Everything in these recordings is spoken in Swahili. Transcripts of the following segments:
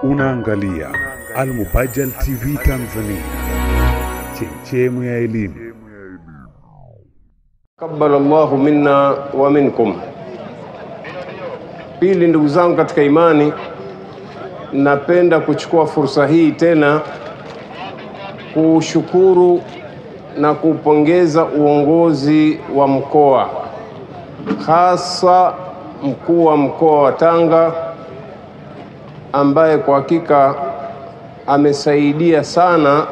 Unaangalia Al-Mubajjal TV Tanzania, chemchemu ya elimu. Kabbala Allahu minna wa minkum. Pili, ndugu zangu katika imani, napenda kuchukua fursa hii tena kushukuru na kupongeza uongozi wa mkoa, hasa mkuu wa mkoa wa Tanga ambaye kwa hakika amesaidia sana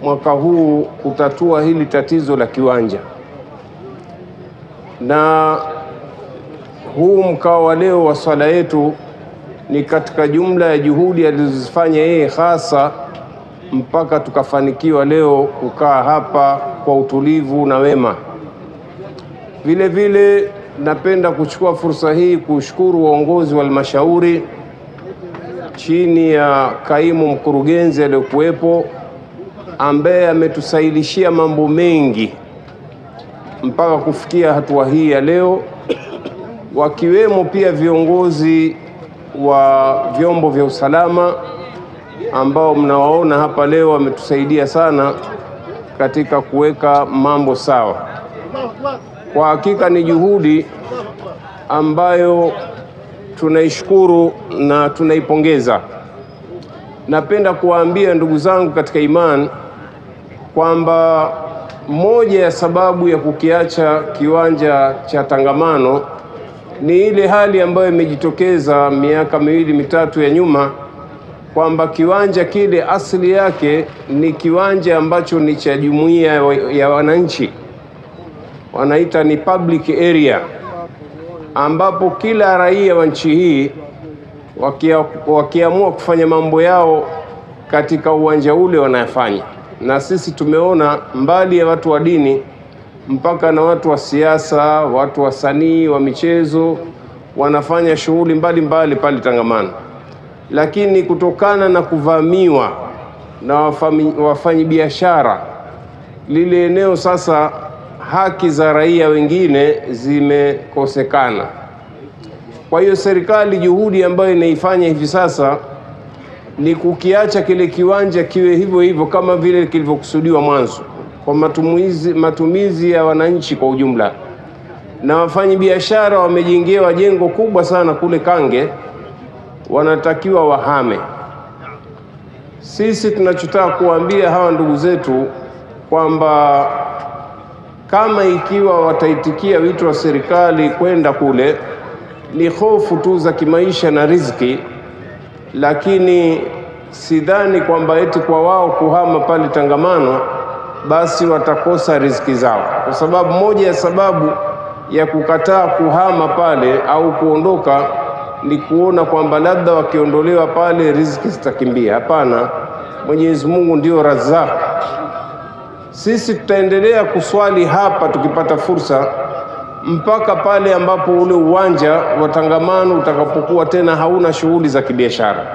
mwaka huu kutatua hili tatizo la kiwanja. Na huu mkao wa leo wa swala yetu ni katika jumla ya juhudi alizozifanya yeye hasa mpaka tukafanikiwa leo kukaa hapa kwa utulivu na wema. Vile vile napenda kuchukua fursa hii kushukuru uongozi wa halmashauri chini ya kaimu mkurugenzi aliyokuwepo, ambaye ametusaidishia mambo mengi mpaka kufikia hatua hii ya leo, wakiwemo pia viongozi wa vyombo vya usalama ambao mnawaona hapa leo wametusaidia sana katika kuweka mambo sawa. Kwa hakika ni juhudi ambayo tunaishukuru na tunaipongeza. Napenda kuwaambia ndugu zangu katika imani kwamba moja ya sababu ya kukiacha kiwanja cha Tangamano ni ile hali ambayo imejitokeza miaka miwili mitatu ya nyuma, kwamba kiwanja kile asili yake ni kiwanja ambacho ni cha jumuiya ya wananchi, wanaita ni public area, ambapo kila raia wa nchi hii wakiamua kufanya mambo yao katika uwanja ule wanayafanya. Na sisi tumeona mbali ya watu wa dini mpaka na watu wa siasa, watu wasanii wa michezo wanafanya shughuli mbalimbali pale Tangamano. Lakini kutokana na kuvamiwa na wafanyabiashara lile eneo, sasa haki za raia wengine zimekosekana. Kwa hiyo serikali, juhudi ambayo inaifanya hivi sasa ni kukiacha kile kiwanja kiwe hivyo hivyo kama vile kilivyokusudiwa mwanzo, kwa matumizi ya wananchi kwa ujumla. Na wafanyabiashara wamejengewa jengo kubwa sana kule Kange, wanatakiwa wahame. Sisi tunachotaka kuambia hawa ndugu zetu kwamba kama ikiwa wataitikia wito wa serikali kwenda kule, ni hofu tu za kimaisha na riziki, lakini sidhani kwamba eti kwa wao kuhama pale Tangamano basi watakosa riziki zao, kwa sababu moja ya sababu ya kukataa kuhama pale au kuondoka ni kuona kwamba labda wakiondolewa pale riziki zitakimbia. Hapana, Mwenyezi Mungu ndio Razzaq. Sisi tutaendelea kuswali hapa tukipata fursa mpaka pale ambapo ule uwanja wa Tangamano utakapokuwa tena hauna shughuli za kibiashara.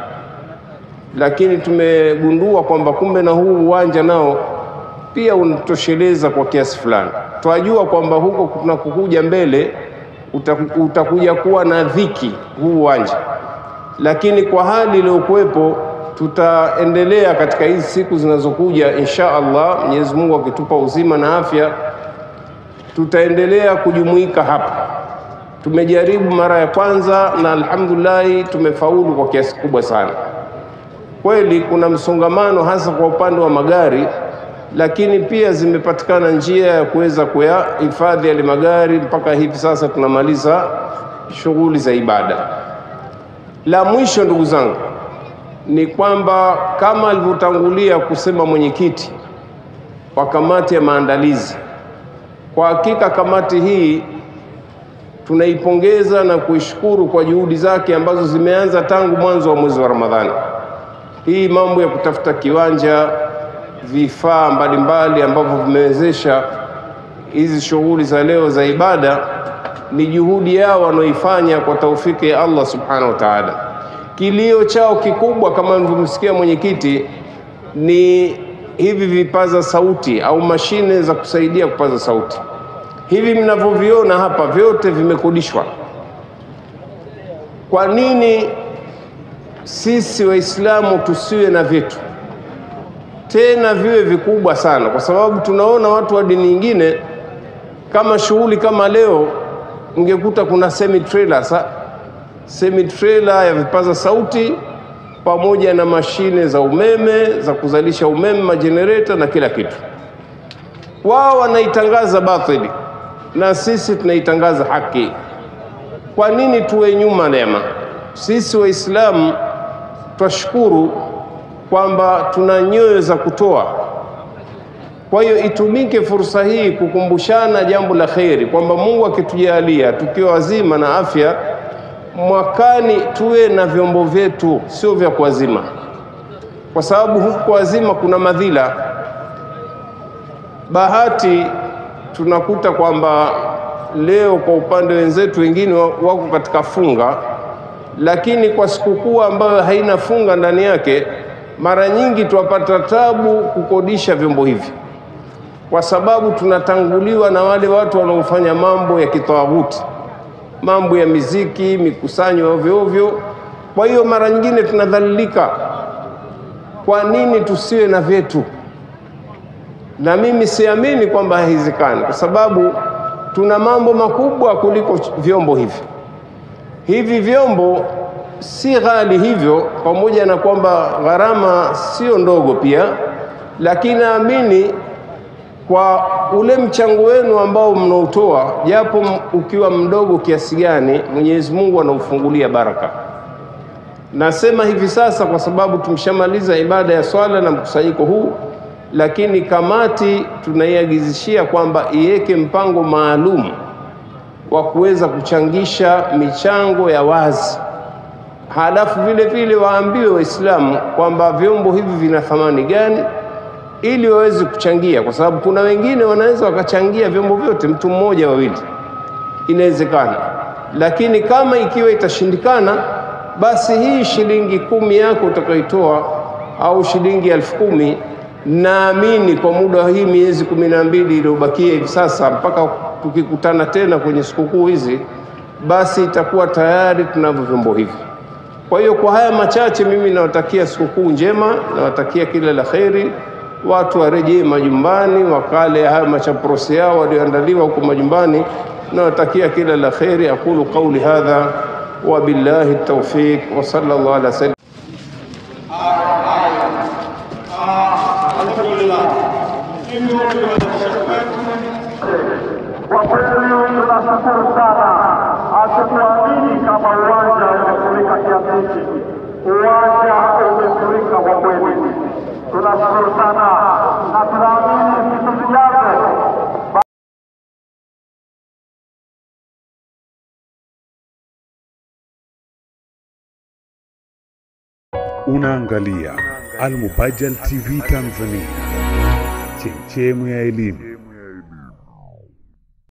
Lakini tumegundua kwamba kumbe na huu uwanja nao pia unatosheleza kwa kiasi fulani. Tunajua kwamba huko tunakokuja mbele utakuja kuwa na dhiki huu uwanja, lakini kwa hali iliyokuwepo tutaendelea katika hizi siku zinazokuja insha Allah, Mwenyezi Mungu akitupa uzima na afya, tutaendelea kujumuika hapa. Tumejaribu mara ya kwanza na alhamdulillah tumefaulu kwa kiasi kubwa sana. Kweli kuna msongamano hasa kwa upande wa magari, lakini pia zimepatikana njia ya kuweza kuyahifadhi yale magari mpaka hivi sasa tunamaliza shughuli za ibada. La mwisho ndugu zangu ni kwamba kama alivyotangulia kusema mwenyekiti wa kamati ya maandalizi, kwa hakika kamati hii tunaipongeza na kuishukuru kwa juhudi zake ambazo zimeanza tangu mwanzo wa mwezi wa Ramadhani. Hii mambo ya kutafuta kiwanja, vifaa mbalimbali ambavyo vimewezesha hizi shughuli za leo za ibada ni juhudi yao wanaoifanya kwa taufiki ya Allah subhanahu wa ta'ala. Kilio chao kikubwa kama mlivyomsikia mwenyekiti ni hivi vipaza sauti au mashine za kusaidia kupaza sauti. Hivi mnavyoviona hapa vyote vimekodishwa. Kwa nini sisi Waislamu tusiwe na vitu tena viwe vikubwa sana, kwa sababu tunaona watu wa dini nyingine kama shughuli kama leo ungekuta kuna semi trailer ya vipaza sauti pamoja na mashine za umeme za kuzalisha umeme, majenereta na kila kitu. Wao wanaitangaza batili na sisi tunaitangaza haki. Kwa nini tuwe nyuma neema? Sisi Waislamu twashukuru kwamba tuna nyoyo za kutoa. Kwa hiyo itumike fursa hii kukumbushana jambo la kheri, kwamba Mungu akitujalia tukiwa wazima na afya, mwakani tuwe na vyombo vyetu, sio vya kuazima, kwa sababu huku wazima kuna madhila. Bahati tunakuta kwamba leo kwa upande wenzetu wengine wako katika funga, lakini kwa sikukuu ambayo haina funga ndani yake, mara nyingi tuwapata tabu kukodisha vyombo hivi, kwa sababu tunatanguliwa na wale watu wanaofanya mambo ya kitawuti, mambo ya miziki, mikusanyo ovyo ovyo. Kwa hiyo mara nyingine tunadhalilika. Kwa nini tusiwe na vyetu? Na mimi siamini kwamba haizikani, kwa sababu tuna mambo makubwa kuliko vyombo hivi. Hivi vyombo si ghali hivyo, pamoja na kwamba gharama sio ndogo pia, lakini naamini kwa ule mchango wenu ambao mnaotoa, japo ukiwa mdogo kiasi gani, Mwenyezi Mungu anaufungulia baraka. Nasema hivi sasa kwa sababu tumshamaliza ibada ya swala na mkusanyiko huu, lakini kamati tunaiagizishia kwamba iweke mpango maalum wa kuweza kuchangisha michango ya wazi. Halafu vile vile waambiwe Waislamu kwamba vyombo hivi vina thamani gani, ili waweze kuchangia, kwa sababu kuna wengine wanaweza wakachangia vyombo vyote, mtu mmoja wawili, inawezekana. Lakini kama ikiwa itashindikana, basi hii shilingi 10 yako utakayoitoa au shilingi 10,000, naamini kwa muda hii miezi 12 iliyobakia hivi sasa mpaka tukikutana tena kwenye sikukuu hizi, basi itakuwa tayari tunavyo vyombo hivi. Kwa hiyo kwa haya machache, mimi nawatakia sikukuu njema, nawatakia kila la kheri. Watu warejee majumbani wakale haya machaprosi yao walioandaliwa huko majumbani. Nawatakia kila la kheri. Aqulu qawli hadha wa billahi tawfiq wa sallallahu ala sayyidina. Kwa kweli tunashukuru sana, hatukuamini kama uwanja umefurika kiasi hiki. Uwanja umefurika kwa kweli, tunashukuru sana na tunaamini vitu vijavyo. Unaangalia Al Mubajjal TV Tanzania, chemchemu ya elimu.